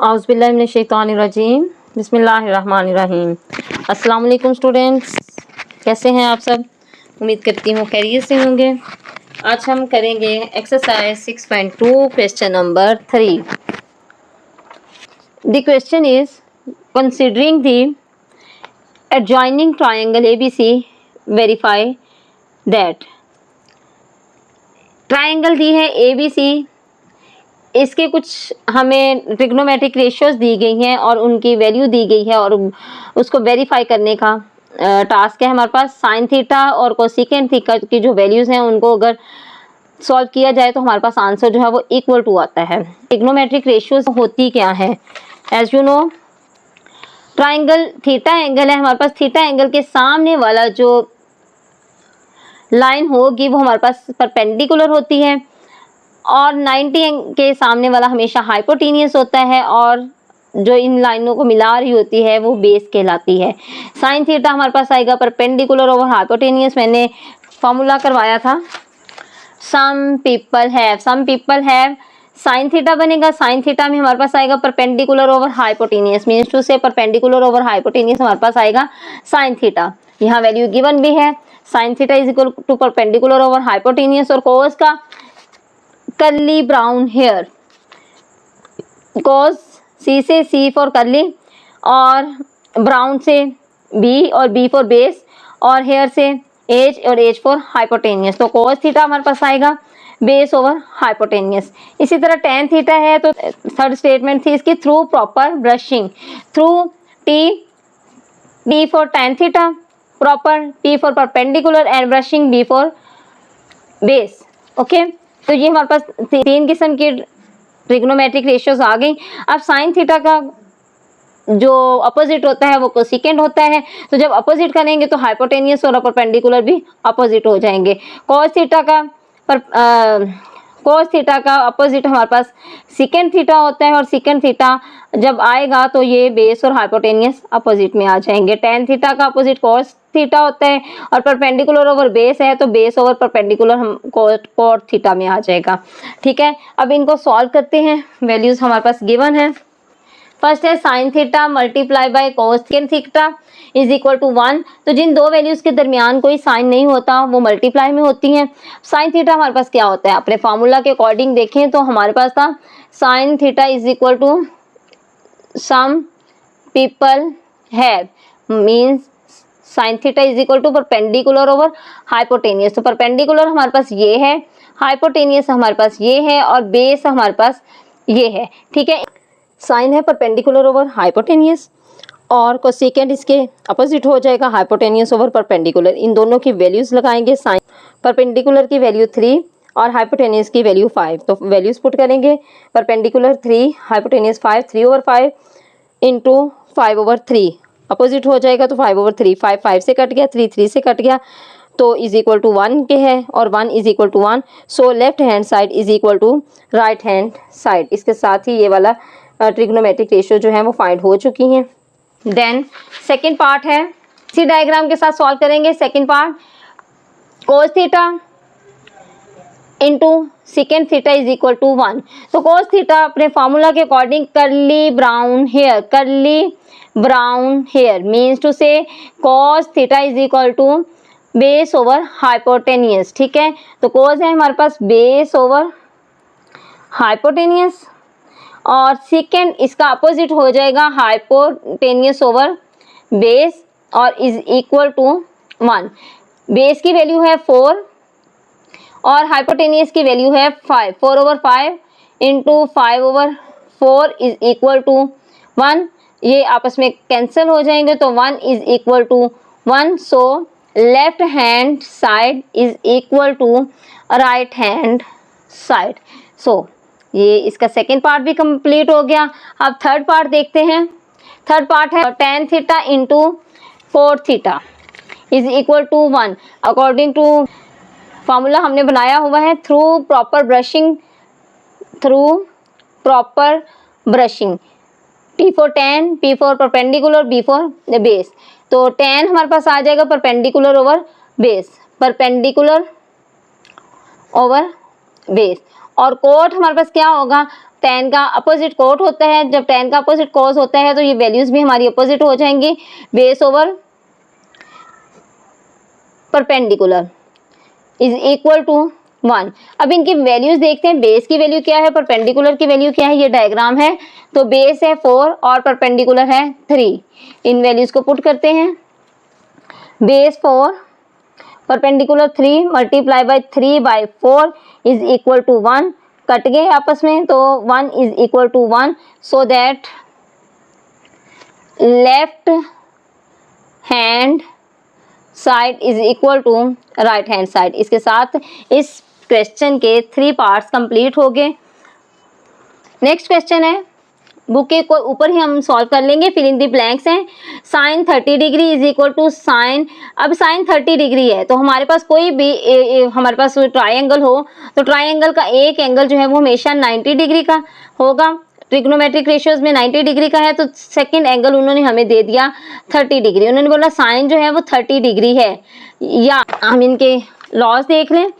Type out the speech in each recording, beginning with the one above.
औज़ुबिल्लाहिमिनश्शैतानिर्रजीम बिस्मिल्लाहिर्रहमानिर्रहीम। अस्सलाम वालेकुम स्टूडेंट्स, कैसे हैं आप सब? उम्मीद करती हूँ खैरियत से होंगे। आज हम करेंगे exercise 6.2 question number 3। The question is considering the adjoining triangle ABC verify that. Triangle दी है ABC, इसके कुछ हमें ट्रिग्नोमेट्रिक रेशियोज दी गई हैं और उनकी वैल्यू दी गई है और उसको वेरीफाई करने का टास्क है हमारे पास। साइन थीटा और कोसिकेंट थीटा की जो वैल्यूज़ हैं उनको अगर सॉल्व किया जाए तो हमारे पास आंसर जो है वो इक्वल टू आता है। ट्रिग्नोमेट्रिक रेशियोज होती क्या है? As you know, triangle theta angle है हमारे पास। थीटा एंगल के सामने वाला जो लाइन होगी वो हमारे पास परपेंडिकुलर होती है और 90 के सामने वाला हमेशा हाइपोटेनियस होता है और जो इन लाइनों को मिला रही होती है वो बेस कहलाती है। साइन थीटा हमारे पास आएगा परपेंडिकुलर ओवर हाइपोटेनियस। मैंने फॉर्मूला करवाया था, some people have sine theta बनेगा। साइन थीटा में हमारे पास आएगा perpendicular over hypotenuse, means to से परपेंडिकुलर ओवर हाइपोटेनियस हमारे पास आएगा साइन थीटा। यहाँ वैल्यू गिवन भी है, sine theta is equal to perpendicular over hypotenuse. और कोस का curly brown hair, cos C से सी फॉर कर्ली और ब्राउन से बी और बी फॉर बेस और हेयर से एज और एज फॉर हाइपोटेनियस। तो कोस थीटा हमारे पास आएगा बेस ओवर हाइपोटेनियस। इसी तरह टेन थीटा है तो थर्ड स्टेटमेंट थी इसकी, through proper brushing, through T for tan theta, proper P for perpendicular and brushing B for base. Okay, तो ये हमारे पास तीन किस्म की ट्रिग्नोमेट्रिक रेशियोज आ गई। अब साइन थीटा का जो अपोजिट होता है वो कोसिकेंट होता है, तो जब अपोजिट करेंगे तो हाइपोटेनियस और परपेंडिकुलर भी अपोजिट हो जाएंगे। कोस थीटा का अपोजिट हमारे पास सिकेंट थीटा होता है और सिकेंट थीटा जब आएगा तो ये बेस और हाइपोटेनियस अपोजिट में आ जाएंगे। टेन थीटा का अपोजिट कोस थीटा होता है और परपेंडिकुलर ओवर बेस है तो बेस ओवर परपेंडिकुलर हम कोट थीटा में आ जाएगा। ठीक है, अब इनको सॉल्व करते हैं। वैल्यूज हमारे पास गिवन है। फर्स्ट है sine theta multiply by cos theta is equal to 1। तो जिन दो वैल्यूज के दरमियान कोई साइन नहीं होता वो मल्टीप्लाई में होती हैं। साइन थीटा हमारे पास क्या होता है, अपने फार्मूला के अकॉर्डिंग देखें तो हमारे पास था sine theta is equal to some people have, means sine theta is equal to perpendicular over hypotenuse. तो परपेंडिकुलर हमारे पास ये है, हाइपोटेनियस हमारे पास ये है और बेस हमारे पास ये है। ठीक है, साइन है परपेंडिकुलर ओवर हाइपोटेनियस और कोसेकेंट इसके अपोजिट हो जाएगा हाइपोटेनियस ओवर परपेंडिकुलर। इन दोनों की वैल्यूज लगाएंगे। साइन परपेंडिकुलर की वैल्यू 3 और हाइपोटेनियस की वैल्यू 5। तो वैल्यूज पुट करेंगे, perpendicular 3, hypotenuse 5, 3 over 5 into 5 over 3 opposite हो जाएगा तो 5 ओवर 3, 5 5 से कट गया, 3 3 से कट गया तो इज इक्वल टू 1 के है और 1 is equal to 1। So left hand side is equal to right hand side. इसके साथ ही ये वाला ट्रिग्नोमेट्रिक रेशियो जो है वो फाइंड हो चुकी हैं। देन सेकेंड पार्ट है, इसी डायग्राम के साथ सॉल्व करेंगे। Second part, cos theta into second theta is equal to 1। तो कोस थीटा अपने फार्मूला के according curly brown hair means to say cos theta is equal to base over hypotenuse. ठीक है, तो कोस है हमारे पास बेस ओवर हाइपोटेनियस और सेकेंड इसका अपोजिट हो जाएगा हाइपोटेनियस ओवर बेस और इज इक्वल टू 1। बेस की वैल्यू है 4 और हाइपोटेनियस की वैल्यू है 5। 4 over 5 into 5 over 4 is equal to 1। ये आपस में कैंसिल हो जाएंगे तो 1 is equal to 1। So left hand side is equal to right hand side. So ये इसका सेकेंड पार्ट भी कंप्लीट हो गया। अब थर्ड पार्ट देखते हैं। थर्ड पार्ट है tan theta into cot theta is equal to 1। According to formula हमने बनाया हुआ है through proper brushing, P for tan, P for perpendicular, B for base. तो टेन हमारे पास आ जाएगा perpendicular over base, perpendicular over base और कोट हमारे पास क्या होगा tan का अपोजिट कोट होता है, जब tan का अपोजिट cos होता है तो ये वैल्यूज भी हमारी अपोजिट हो जाएंगी, base over perpendicular is equal to 1। अब इनकी वैल्यूज देखते हैं, बेस की वैल्यू क्या है, परपेंडिकुलर की वैल्यू क्या है, ये डायग्राम है। तो बेस है 4 और परपेंडिकुलर है 3, इन वैल्यूज को पुट करते हैं। Base 4 perpendicular 3 multiply by 3/4 is equal to 1, cut गए आपस में तो 1 is equal to 1, so that left hand side is equal to right hand side. इसके साथ इस क्वेश्चन के 3 पार्ट्स कंप्लीट हो गए। नेक्स्ट क्वेश्चन है, बुक के ऊपर ही हम सॉल्व कर लेंगे, फिल इन द ब्लैंक्स हैं। Sine 30 degree is equal to sine, अब साइन 30 डिग्री है तो हमारे पास कोई भी हमारे पास ट्राइंगल हो तो ट्राइंगल का एक एंगल जो है वो हमेशा 90 डिग्री का होगा। ट्रिग्नोमेट्रिक रेशियोज में 90 डिग्री का है तो सेकंड एंगल उन्होंने हमें दे दिया 30 डिग्री। उन्होंने बोला साइन जो है वो 30 डिग्री है। या हम इनके लॉज देख लें।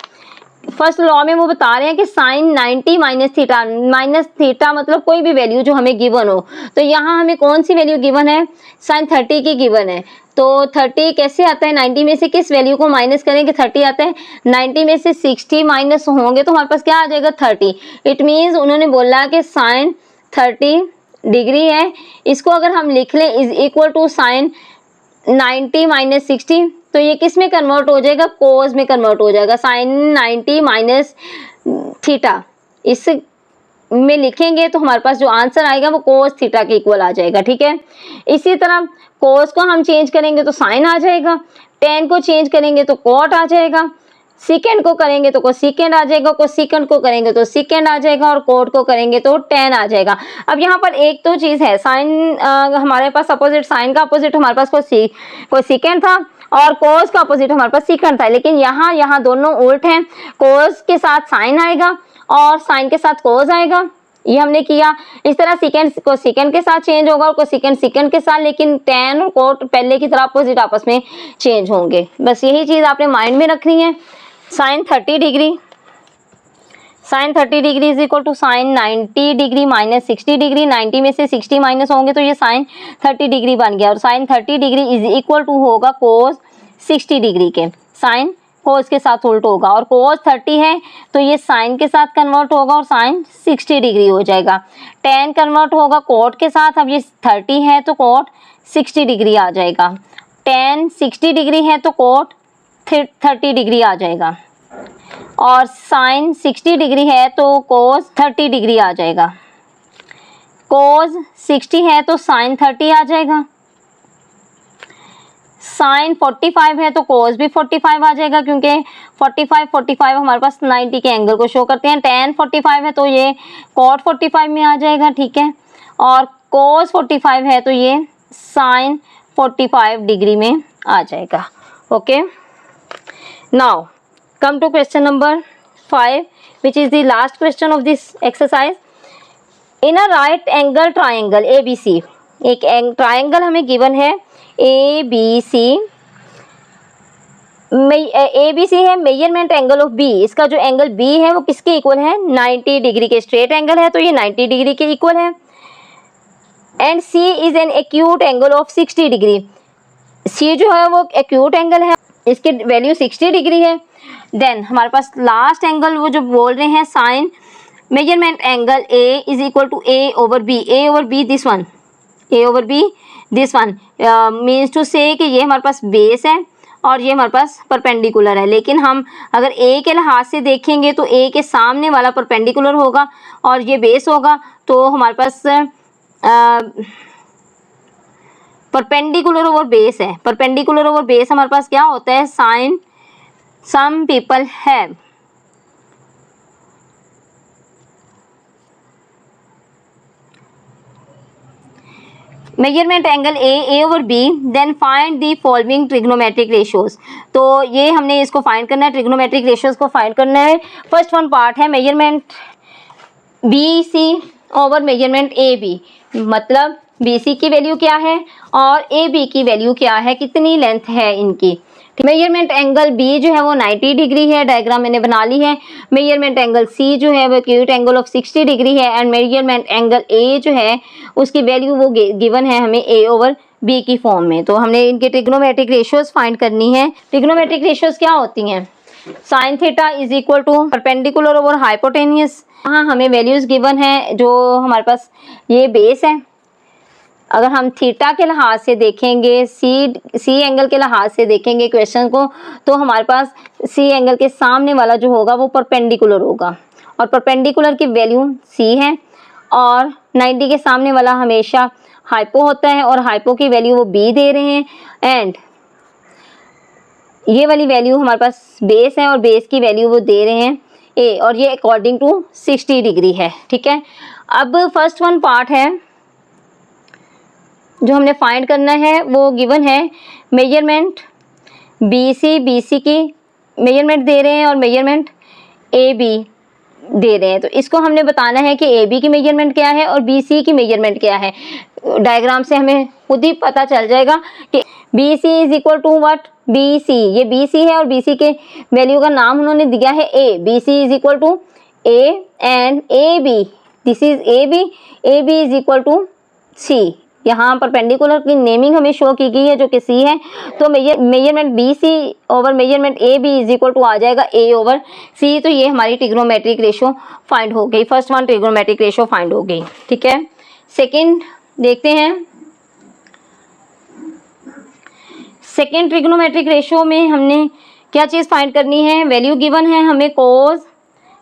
फर्स्ट लॉ में वो बता रहे हैं कि साइन 90 माइनस थीटा मतलब कोई भी वैल्यू जो हमें गिवन हो, तो यहाँ हमें कौन सी वैल्यू गिवन है, साइन 30 की गिवन है। तो 30 कैसे आता है, 90 में से किस वैल्यू को माइनस करेंगे, 30 आता है। 90 में से 60 माइनस होंगे तो हमारे पास क्या आ जाएगा 30। इट मीन्स उन्होंने बोला कि साइन 30 डिग्री है। इसको अगर हम लिख लें is equal to sine 90 minus 60, तो ये किस में कन्वर्ट हो जाएगा, कोस में कन्वर्ट हो जाएगा। साइन 90 माइनस थीटा इस में लिखेंगे तो हमारे पास जो आंसर आएगा वो कोस थीटा के इक्वल आ जाएगा। ठीक है, इसी तरह कोस को हम चेंज करेंगे तो साइन आ जाएगा, टेन को चेंज करेंगे तो कॉट आ जाएगा, सीकेंड को करेंगे तो कोसिकेंड आ जाएगा, कोसिकेंड को करेंगे तो सीकेंड आ जाएगा और कोट को करेंगे तो टेन आ जाएगा। अब यहाँ पर एक तो चीज़ है, साइन हमारे पास अपोजिट, साइन का अपोजिट हमारे पास कोसिकेंड था और कोस का अपोजिट हमारे पास सीकेंड था, लेकिन यहाँ दोनों उल्ट हैं। कोस के साथ साइन आएगा और साइन के साथ कोस आएगा, ये हमने किया। इस तरह सीकेंड को सीकेंड के साथ चेंज होगा और कोसिकेंड सीकेंड के साथ, लेकिन टेन और कोट पहले की तरह अपोजिट आपस में चेंज होंगे। बस यही चीज़ आपने माइंड में रखनी है। Sine 30 degree, sine 30 degree is equal to sine 90 degree minus 60 degree. 90 में से 60 माइनस होंगे तो ये साइन 30 डिग्री बन गया और sine 30 degree is equal to होगा कोस 60 डिग्री के। साइन कोस के साथ उल्ट होगा और कोस 30 है तो ये साइन के साथ कन्वर्ट होगा और साइन 60 डिग्री हो जाएगा। टेन कन्वर्ट होगा कोट के साथ, अब ये 30 है तो कोट 60 डिग्री आ जाएगा। टेन 60 डिग्री है तो कोट 30 डिग्री आ जाएगा और साइन 60 डिग्री है तो कोस 30 डिग्री आ जाएगा। कोस 60 है तो साइन 30 आ जाएगा। साइन 45 है तो कोस भी 45 आ जाएगा, क्योंकि 45 हमारे पास 90 के एंगल को शो करते हैं। टेन 45 है तो ये कोट 45 में आ जाएगा। ठीक है, और कोस 45 है तो ये साइन 45 डिग्री में आ जाएगा। Okay, now come to question number 5, which is the last question of this exercise. In a right angle triangle ABC, एक ट्राइंगल हमें गिवन है ABC, ABC है मेजरमेंट एंगल ऑफ B, इसका जो एंगल B है वो किसके इक्वल है, 90 डिग्री के। स्ट्रेट एंगल है तो ये 90 डिग्री के इक्वल है। And C is an acute angle of 60 degree, C जो है वो एक्यूट एंगल है, इसकी वैल्यू 60 डिग्री है। देन हमारे पास लास्ट एंगल वो जो बोल रहे हैं sine measurement angle A is equal to A over B this one, A over B this one means to से कि ये हमारे पास बेस है और ये हमारे पास परपेंडिकुलर है। लेकिन हम अगर A के लिहाज से देखेंगे तो A के सामने वाला परपेंडिकुलर होगा और ये बेस होगा, तो हमारे पास परपेंडिकुलर ओवर बेस है। परपेंडिकुलर ओवर बेस हमारे पास क्या होता है, sine some people have measurement angle A over B, then find the following trigonometric ratios. तो ये हमने इसको फाइंड करना है, ट्रिग्नोमेट्रिक रेशियोज को फाइंड करना है। फर्स्ट वन पार्ट है measurement BC over measurement AB, मतलब BC की वैल्यू क्या है और AB की वैल्यू क्या है, कितनी लेंथ है इनकी। मेजरमेंट एंगल बी जो है वो 90 डिग्री है, डायग्राम मैंने बना ली है। मेजरमेंट एंगल सी जो है वो एक्यूट एंगल ऑफ 60 डिग्री है एंड मेजरमेंट एंगल ए जो है उसकी वैल्यू वो गिवन है हमें ए ओवर बी की फॉर्म में। तो हमने इनके ट्रिग्नोमेट्रिक रेशियोज फाइंड करनी है। ट्रिग्नोमेट्रिक रेशियोज क्या होती हैं? Sine theta is equal to perpendicular over hypotenuse. हाँ, हमें वैल्यूज गिवन है जो हमारे पास ये बेस है। अगर हम थीटा के लिहाज से देखेंगे, सी एंगल के लिहाज से देखेंगे क्वेश्चन को, तो हमारे पास सी एंगल के सामने वाला जो होगा वो परपेंडिकुलर होगा और परपेंडिकुलर की वैल्यू सी है और 90 के सामने वाला हमेशा हाइपो होता है और हाइपो की वैल्यू वो बी दे रहे हैं एंड ये वाली वैल्यू हमारे पास बेस है और बेस की वैल्यू वो दे रहे हैं ए और ये अकॉर्डिंग टू 60 डिग्री है। ठीक है, अब फर्स्ट वन पार्ट है जो हमने फाइंड करना है, वो गिवन है मेजरमेंट BC की मेजरमेंट दे रहे हैं और मेजरमेंट AB दे रहे हैं। तो इसको हमने बताना है कि AB की मेजरमेंट क्या है और BC की मेजरमेंट क्या है। डायग्राम से हमें खुद ही पता चल जाएगा कि BC is equal to what, BC, ये BC है और BC के वैल्यू का नाम उन्होंने दिया है A। BC is equal to A and AB, this is AB is equal to C। यहाँ परपेंडिकुलर की नेमिंग हमें शो की गई है जो कि C है। तो measurement BC over measurement AB is equal to आ जाएगा A ओवर C। तो ये हमारी ट्रिग्नोमेट्रिक रेशियो फाइंड हो गई। First one trigonometric ratio find हो गई। ठीक है, सेकंड देखते हैं। सेकंड ट्रिग्नोमेट्रिक रेशियो में हमने क्या चीज़ फाइंड करनी है? वैल्यू गिवन है हमें cos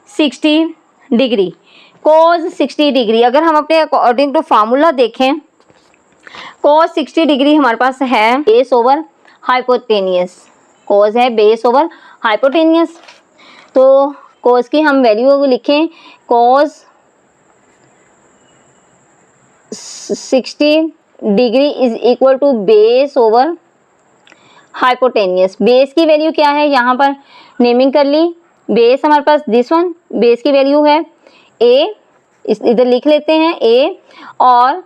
60 डिग्री। cos 60 डिग्री अगर हम अपने अकॉर्डिंग टू फार्मूला देखें, cos 60 डिग्री हमारे पास है बेस ओवर हाइपोटेनियस। cos है बेस ओवर हाइपोटेनियस। तो cos की हम वैल्यू लिखें, cos 60 degree is equal to base over hypotenuse. Base की वैल्यू क्या है? यहाँ पर नेमिंग कर ली। बेस हमारे पास दिस वन, बेस की वैल्यू है A, इधर लिख लेते हैं A और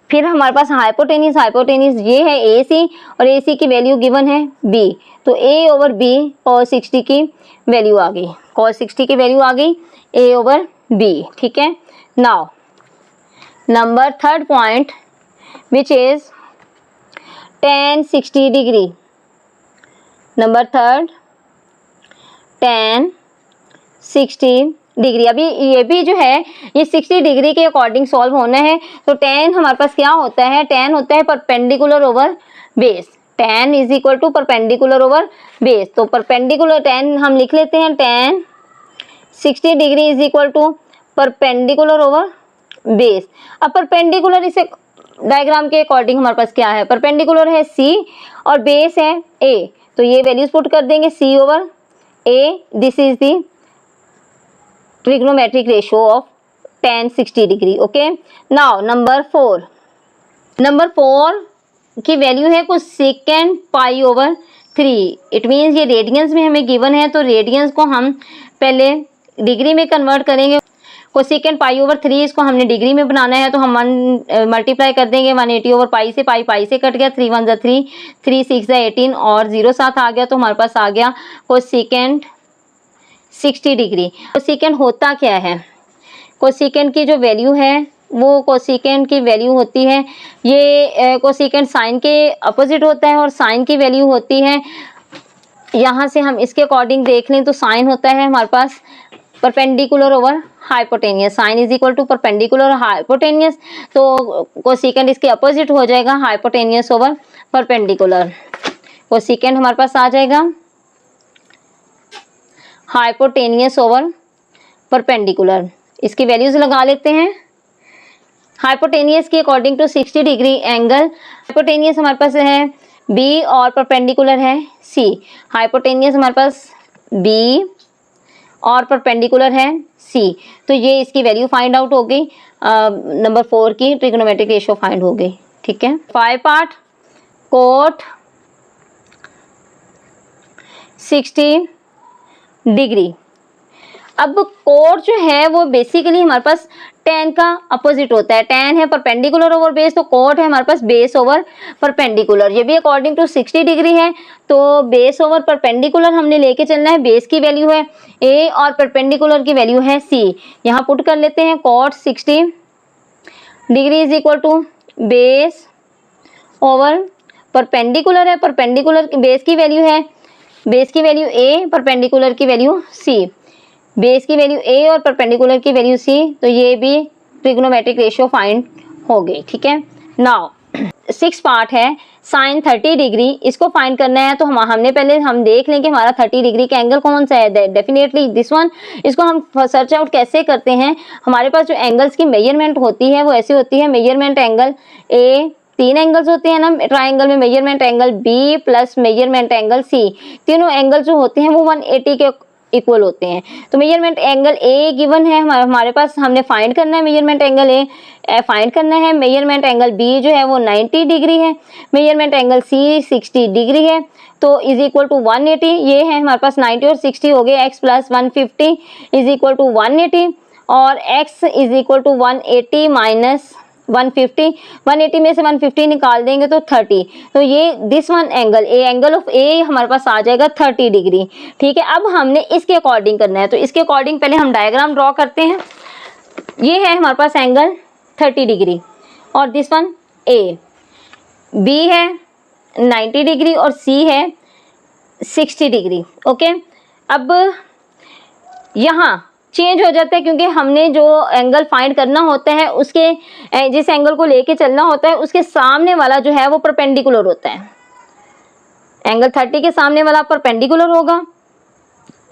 फिर हमारे पास हाइपोटेनियस ये है AC और AC की वैल्यू गिवन है B। तो A ओवर B cos 60 की वैल्यू आ गई, cos 60 की वैल्यू आ गई A ओवर B। ठीक है, now number third point which is tan 60 degree. Number third tan 60 degree. अभी ये भी जो है ये 60 डिग्री के अकॉर्डिंग सॉल्व होना है। तो tan हमारे पास क्या होता है? tan होता है perpendicular over base. tan is equal to perpendicular over base. तो परपेंडिकुलर tan हम लिख लेते हैं, tan 60 degree is equal to perpendicular over base. अब परपेंडिकुलर इसे डायग्राम के अकॉर्डिंग हमारे पास क्या है? परपेंडिकुलर है C और बेस है A। तो ये वैल्यूज पुट कर देंगे C over A। This is the trigonometric ratio of tan 60 degree. Okay, now number 4 की वैल्यू है cosecant pi over 3। It means ये रेडियंस में हमें गिवन है, तो रेडियंस को हम पहले डिग्री में कन्वर्ट करेंगे। कोसेकेंट पाई ओवर 3 इसको हमने डिग्री में बनाना है, तो हम 1 मल्टीप्लाई कर देंगे 180 ओवर पाई से। पाई से कट गया, 3 1 जा 3, 3 6 जा 18 और 0 साथ आ गया। तो हमारे पास आ गया कोसेकेंट 60 डिग्री। कोसेकेंट होता क्या है? कोसेकेंट की जो वैल्यू है वो कोसेकेंट की वैल्यू होती है, ये कोसेकेंट साइन के अपोजिट होता है और साइन की वैल्यू होती है, यहाँ से हम इसके अकॉर्डिंग देख लें तो साइन होता है हमारे पास perpendicular over hypotenuse. Sine is equal to perpendicular hypotenuse. तो कोसेकेंट इसके अपोजिट हो जाएगा हाइपोटेनियस ओवर परपेंडिकुलर। कोसेकेंट हमारे पास आ जाएगा हाइपोटेनियस ओवर परपेंडिकुलर। इसकी वैल्यूज लगा लेते हैं। हाइपोटेनियस के according to 60 degree angle, hypotenuse हमारे पास है B और परपेंडिकुलर है C। हाइपोटेनियस हमारे पास B और परपेंडिकुलर है C। तो ये इसकी वैल्यू फाइंड आउट हो गई। नंबर 4 की ट्रिग्नोमेट्रिक रेशियो फाइंड हो गई। ठीक है, 5 पार्ट कोट 60 डिग्री। अब कोट जो है वो बेसिकली हमारे पास tan का अपोजिट होता है, tan है परपेंडिकुलर ओवर बेस, तो cot है हमारे पास बेस ओवर परपेंडिकुलर। ये भी अकॉर्डिंग टू 60 डिग्री है, तो बेस ओवर परपेंडिकुलर हमने लेके चलना है। बेस की वैल्यू है a और परपेंडिकुलर की वैल्यू है c। यहाँ पुट कर लेते हैं cot 60 degree is equal to base over perpendicular है, परपेंडिकुलर बेस की वैल्यू है, बेस की वैल्यू a, परपेंडिकुलर की वैल्यू c। बेस की वैल्यू a और परपेंडिकुलर की वैल्यू c, तो ये भी ट्रिग्नोमेट्रिक रेशियो फाइंड हो गई। ठीक है, नाउ 6 पार्ट है साइन 30 डिग्री, इसको फाइंड करना है। तो हमने पहले हम देख लें कि हमारा 30 डिग्री का एंगल कौन सा है, डेफिनेटली दिस वन। इसको हम सर्च आउट कैसे करते हैं, हमारे पास जो एंगल्स की मेजरमेंट होती है वो ऐसी होती है, मेजरमेंट एंगल ए, 3 एंगल्स होते हैं ना ट्राइंगल में, measurement angle B plus measurement angle C, तीनों एंगल जो होते हैं वो 180 के इक्वल होते हैं। तो मेजरमेंट एंगल ए गिवन है हमारे पास, हमने फाइंड करना है मेजरमेंट एंगल ए फाइंड करना है। मेजरमेंट एंगल बी जो है वो 90 डिग्री है, मेजरमेंट एंगल सी 60 डिग्री है, तो इज इक्वल टू 180। ये है हमारे पास 90 और 60 हो गए, x plus 150 is equal to 180 और x is equal to 180 minus 150, 180 में से 150 निकाल देंगे तो 30। तो ये this one angle A, angle of A हमारे पास आ जाएगा 30 डिग्री। ठीक है, अब हमने इसके अकॉर्डिंग करना है, तो इसके अकॉर्डिंग पहले हम डायग्राम ड्रॉ करते हैं। ये है हमारे पास एंगल 30 डिग्री और दिस वन ए, बी है 90 डिग्री और सी है 60 डिग्री। ओके, अब यहाँ चेंज हो जाता है क्योंकि हमने जो एंगल फाइंड करना होता है उसके जिस एंगल को लेके चलना होता है उसके सामने वाला जो है वो परपेंडिकुलर होता है। एंगल 30 के सामने वाला परपेंडिकुलर होगा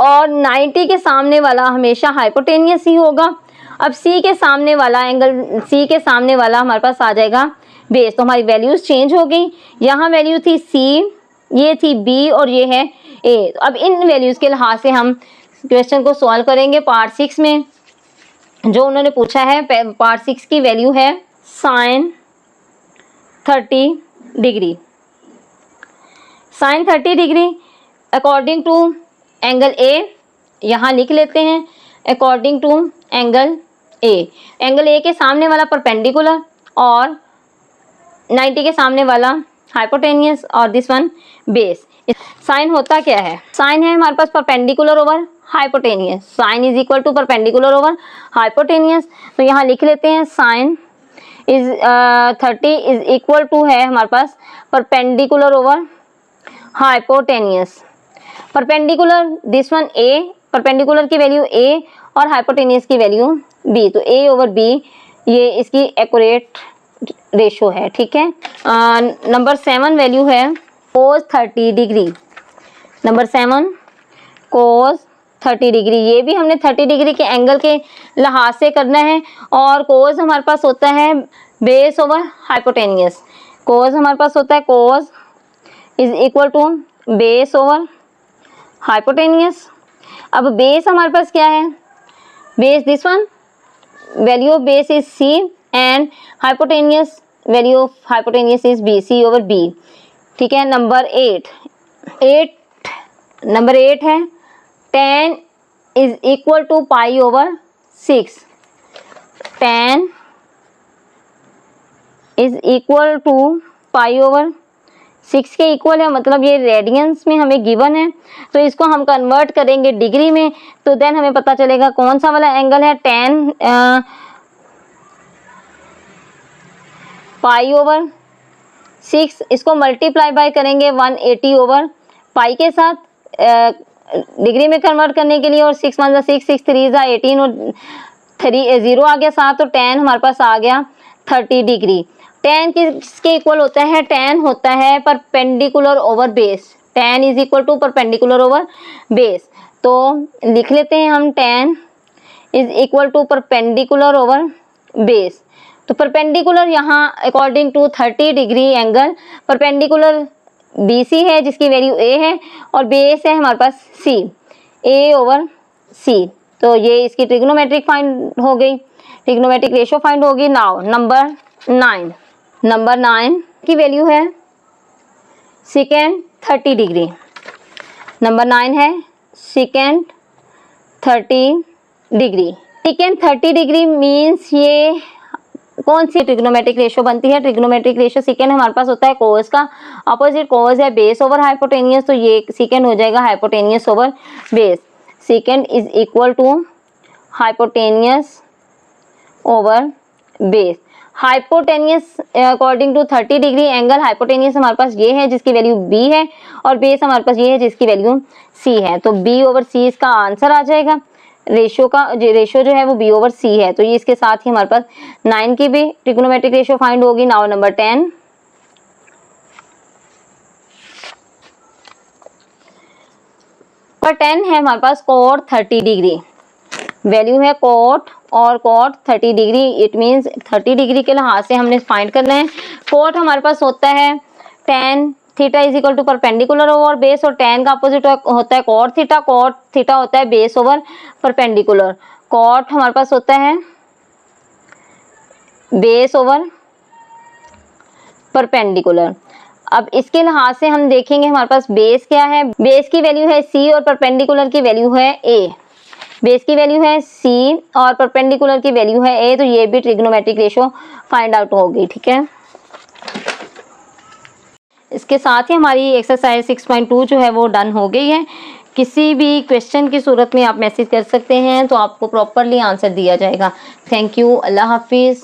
और 90 के सामने वाला हमेशा हाइपोटेनियस ही होगा। अब सी के सामने वाला एंगल, सी के सामने वाला हमारे पास आ जाएगा बेस। तो हमारी वैल्यूज चेंज हो गई, यहाँ वैल्यू थी सी, ये थी बी और ये है ए। अब इन वैल्यूज के लिहाज से हम क्वेश्चन को सॉल्व करेंगे। पार्ट 6 में जो उन्होंने पूछा है, पार्ट 6 की वैल्यू है sine 30 degree. Sine 30 degree according to angle A, यहाँ लिख लेते हैं according to angle A. Angle A के सामने वाला परपेंडिकुलर और 90 के सामने वाला हाइपोटेनियस और दिस वन बेस। साइन होता क्या है, साइन है हमारे पास perpendicular over hypotenuse, sine is equal to perpendicular over hypotenuse. तो यहाँ लिख लेते हैं sine is 30 is equal to है हमारे पास perpendicular over hypotenuse. Perpendicular this one A, perpendicular की वैल्यू ए और हाइपोटेनियस की वैल्यू बी, तो ए ओवर बी ये इसकी एक्यूरेट रेशो है। ठीक है, नंबर 7 वैल्यू है कोस 30 डिग्री। नंबर 7 कोस 30 डिग्री, ये भी हमने 30 डिग्री के एंगल के लिहाज से करना है और कोस हमारे पास होता है बेस ओवर हाइपोटेनियस। कोस हमारे पास होता है cos is equal to base over hypotenuse. अब बेस हमारे पास क्या है, base this one, value of base is C and hypotenuse value of hypotenuse is B, C over B. ठीक है, नंबर 8 नंबर 8 है tan is equal to pi over 6। tan is equal to pi over 6 के equal है, मतलब ये radiance में हमें given है, तो इसको हम कन्वर्ट करेंगे डिग्री में, तो देन हमें पता चलेगा कौन सा वाला एंगल है। tan पाई ओवर 6, इसको मल्टीप्लाई बाय करेंगे 180 ओवर पाई के साथ डिग्री में कन्वर्ट करने के लिए, और 6 1 6 6 3 18 और 3 0 आ गया 7, तो tan हमारे पास आ गया 30 डिग्री। tan किसके इक्वल होता है, tan होता है perpendicular over base, tan is equal to perpendicular over base. तो लिख लेते हैं हम tan is equal to perpendicular over base. तो परपेंडिकुलर यहाँ according to 30 degree angle perpendicular BC है जिसकी वैल्यू A है और बेस है हमारे पास C, A ओवर C। तो ये इसकी ट्रिग्नोमेट्रिक फाइंड हो गई, ट्रिग्नोमेट्रिक रेशियो फाइंड होगी। नाउ नंबर 9, नंबर 9 की वैल्यू है सेकेंड 30 डिग्री। नंबर 9 है second 30 degree. Second 30 degree means ये कौन सी ट्रिग्नोमेट्रिक रेशो बनती है? ट्रिग्नोमेट्रिक रेशो सेकेंड हमारे पास होता है कोस का, अपोजिट कोस है बेस ओवर हाइपोटेनियस, तो ये सेकेंड हो जाएगा hypotenuse over base. Second is equal to hypotenuse over base. Hypotenuse according to 30 degree angle hypotenuse हमारे पास ये है जिसकी वैल्यू बी है, और बेस हमारे पास ये है जिसकी वैल्यू सी है, तो बी ओवर सी इसका आंसर आ जाएगा। रेशो जो है वो बी ओवर सी है, तो ये इसके साथ ही हमारे पास 9 की भी ट्रिग्नोमेट्रिक रेशो फाइंड होगी। नाउ नंबर 10, और 10 है हमारे पास कोट 30 डिग्री, वैल्यू है कोट और cot 30 degree, it means 30 degree के लिहाज से हमने फाइंड करना है। कोट हमारे पास होता है tan theta is equal to perpendicular over base, और tan का अपोजिट होता है कोट थीटा होता है बेस ओवर परपेंडिकुलर। कोट हमारे पास होता है बेस ओवर परपेंडिकुलर। अब इसके लिहाज से हम देखेंगे हमारे पास बेस क्या है, बेस की वैल्यू है c और परपेंडिकुलर की वैल्यू है a। बेस की वैल्यू है c और परपेंडिकुलर की वैल्यू है a, तो ये भी ट्रिग्नोमेट्रिक रेशो फाइंड आउट होगी। ठीक है, इसके साथ ही हमारी एक्सरसाइज 6.2 जो है वो डन हो गई है। किसी भी क्वेश्चन की सूरत में आप मैसेज कर सकते हैं, तो आपको प्रॉपरली आंसर दिया जाएगा। थैंक यू, अल्लाह हाफिज़।